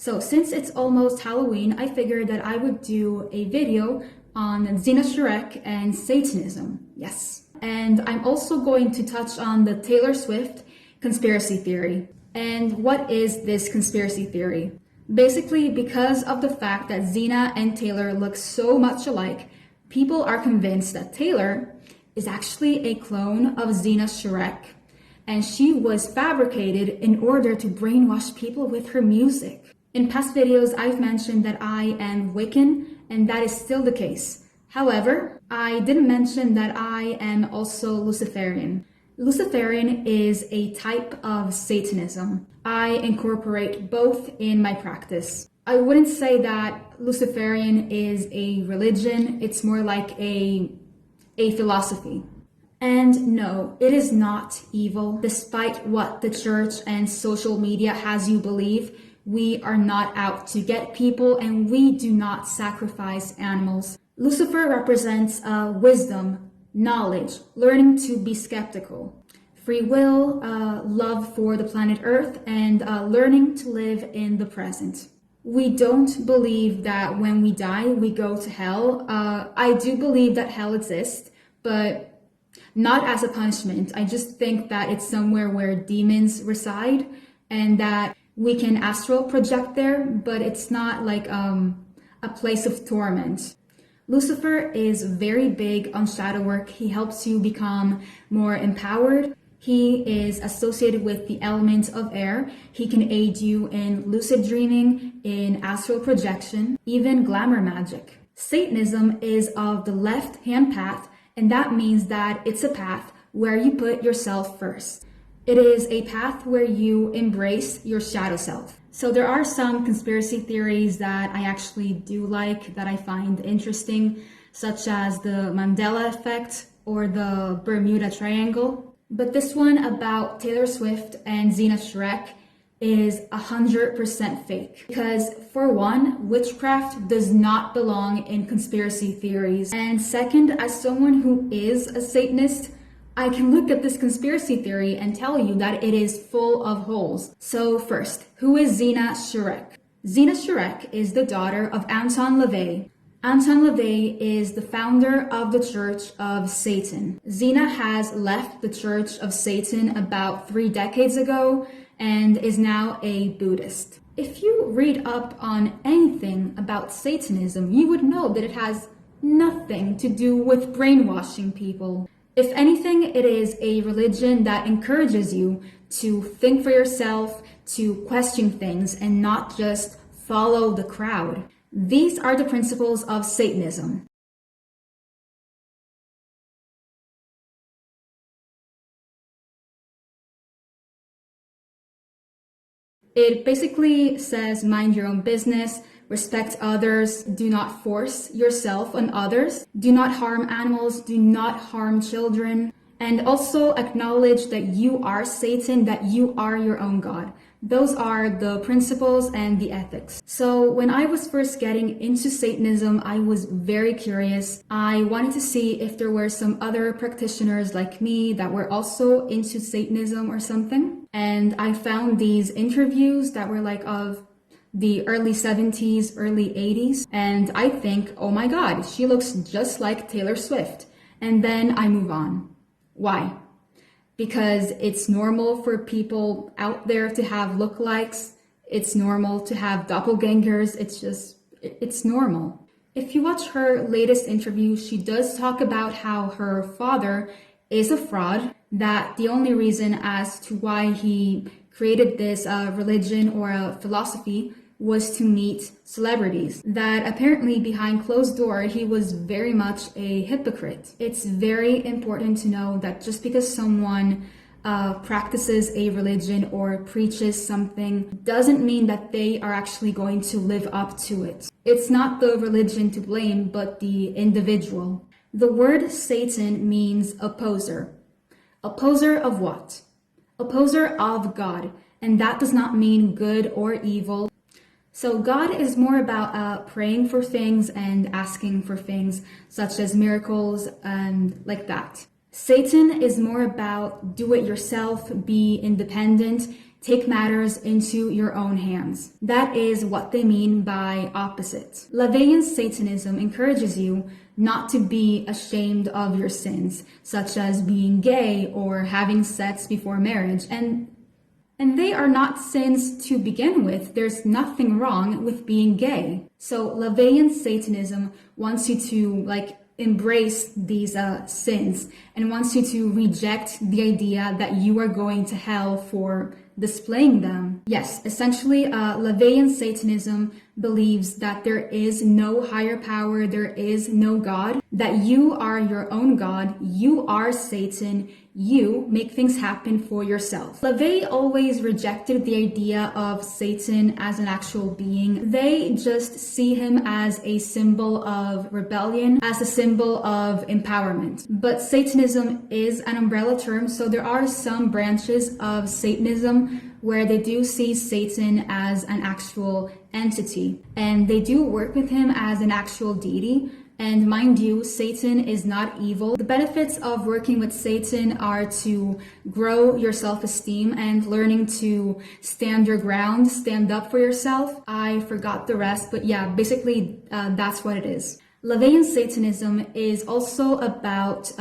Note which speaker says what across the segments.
Speaker 1: So since it's almost Halloween, I figured that I would do a video on Zina Shrek and Satanism. Yes. And I'm also going to touch on the Taylor Swift conspiracy theory. And what is this conspiracy theory? Basically, because of the fact that Zina and Taylor look so much alike, people are convinced that Taylor is actually a clone of Zina Shrek, and she was fabricated in order to brainwash people with her music. In past videos, I've mentioned that I am Wiccan, and that is still the case. However, I didn't mention that I am also Luciferian. Luciferian is a type of Satanism. I incorporate both in my practice. I wouldn't say that Luciferian is a religion, it's more like a philosophy. And no, it is not evil. Despite what the church and social media has you believe, we are not out to get people and we do not sacrifice animals. Lucifer represents wisdom, knowledge, learning to be skeptical, free will, love for the planet Earth, and learning to live in the present. We don't believe that when we die, we go to hell. I do believe that hell exists, but not as a punishment. I just think that it's somewhere where demons reside and that we can astral project there, but it's not like a place of torment. Lucifer is very big on shadow work. He helps you become more empowered. He is associated with the element of air. He can aid you in lucid dreaming, in astral projection, even glamour magic. Satanism is of the left-hand path, and that means that it's a path where you put yourself first. It is a path where you embrace your shadow self. So there are some conspiracy theories that I actually do like, that I find interesting, such as the Mandela effect or the Bermuda Triangle. But this one about Taylor Swift and Zina Shrek is 100% fake. Because for one, witchcraft does not belong in conspiracy theories. And second, as someone who is a Satanist, I can look at this conspiracy theory and tell you that it is full of holes. So first, who is Zina Shrek? Zina Shrek is the daughter of Anton LaVey. Anton LaVey is the founder of the Church of Satan. Zina has left the Church of Satan about 3 decades ago and is now a Buddhist. If you read up on anything about Satanism, you would know that it has nothing to do with brainwashing people. If anything, it is a religion that encourages you to think for yourself, to question things, and not just follow the crowd. These are the principles of Satanism. It basically says mind your own business, respect others, do not force yourself on others, do not harm animals, do not harm children, and also acknowledge that you are Satan, that you are your own God. Those are the principles and the ethics. So when I was first getting into Satanism, I was very curious. I wanted to see if there were some other practitioners like me that were also into Satanism or something. And I found these interviews that were like of the early 70s, early 80s. And I think, oh my God, she looks just like Taylor Swift. And then I move on. Why? Because it's normal for people out there to have lookalikes. It's normal to have doppelgangers. It's normal. If you watch her latest interview, she does talk about how her father is a fraud, that the only reason as to why he created this religion or a philosophy was to meet celebrities, that apparently behind closed door he was very much a hypocrite. It's very important to know that just because someone practices a religion or preaches something doesn't mean that they are actually going to live up to it. It's not the religion to blame, but the individual. The word Satan means opposer. Opposer of what? Opposer of God, and that does not mean good or evil. So God is more about praying for things and asking for things such as miracles and like that. Satan is more about do it yourself, be independent, take matters into your own hands. That is what they mean by opposite. LaVeyan Satanism encourages you not to be ashamed of your sins, such as being gay or having sex before marriage. And they are not sins to begin with. There's nothing wrong with being gay. So LaVeyan Satanism wants you to embrace these sins and wants you to reject the idea that you are going to hell for displaying them. Yes, essentially, LaVeyan Satanism believes that there is no higher power, there is no God, that you are your own God, you are Satan, you make things happen for yourself. LaVey always rejected the idea of Satan as an actual being. They just see him as a symbol of rebellion, as a symbol of empowerment. But Satanism is an umbrella term, so there are some branches of Satanism where they do see Satan as an actual entity, and they do work with him as an actual deity. And mind you, Satan is not evil. The benefits of working with Satan are to grow your self-esteem and learning to stand your ground, stand up for yourself. I forgot the rest, but yeah, basically that's what it is. LaVeyan Satanism is also about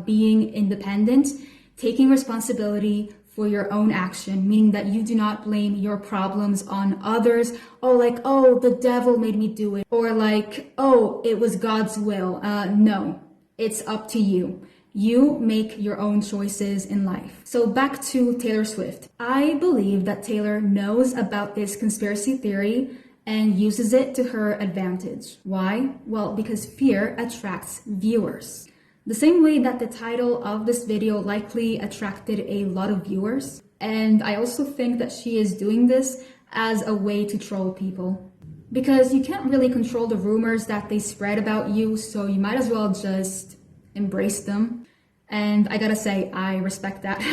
Speaker 1: being independent, taking responsibility for your own action, meaning that you do not blame your problems on others. Oh, the devil made me do it. Or it was God's will. No, it's up to you. You make your own choices in life. So back to Taylor Swift. I believe that Taylor knows about this conspiracy theory and uses it to her advantage. Why? Well, because fear attracts viewers. The same way that the title of this video likely attracted a lot of viewers. And I also think that she is doing this as a way to troll people. Because you can't really control the rumors that they spread about you, so you might as well just embrace them. And I gotta say, I respect that.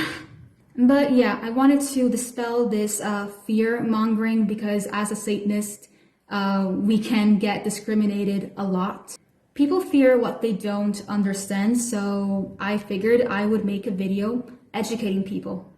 Speaker 1: But yeah, I wanted to dispel this fear-mongering because as a Satanist, we can get discriminated a lot. People fear what they don't understand, so I figured I would make a video educating people.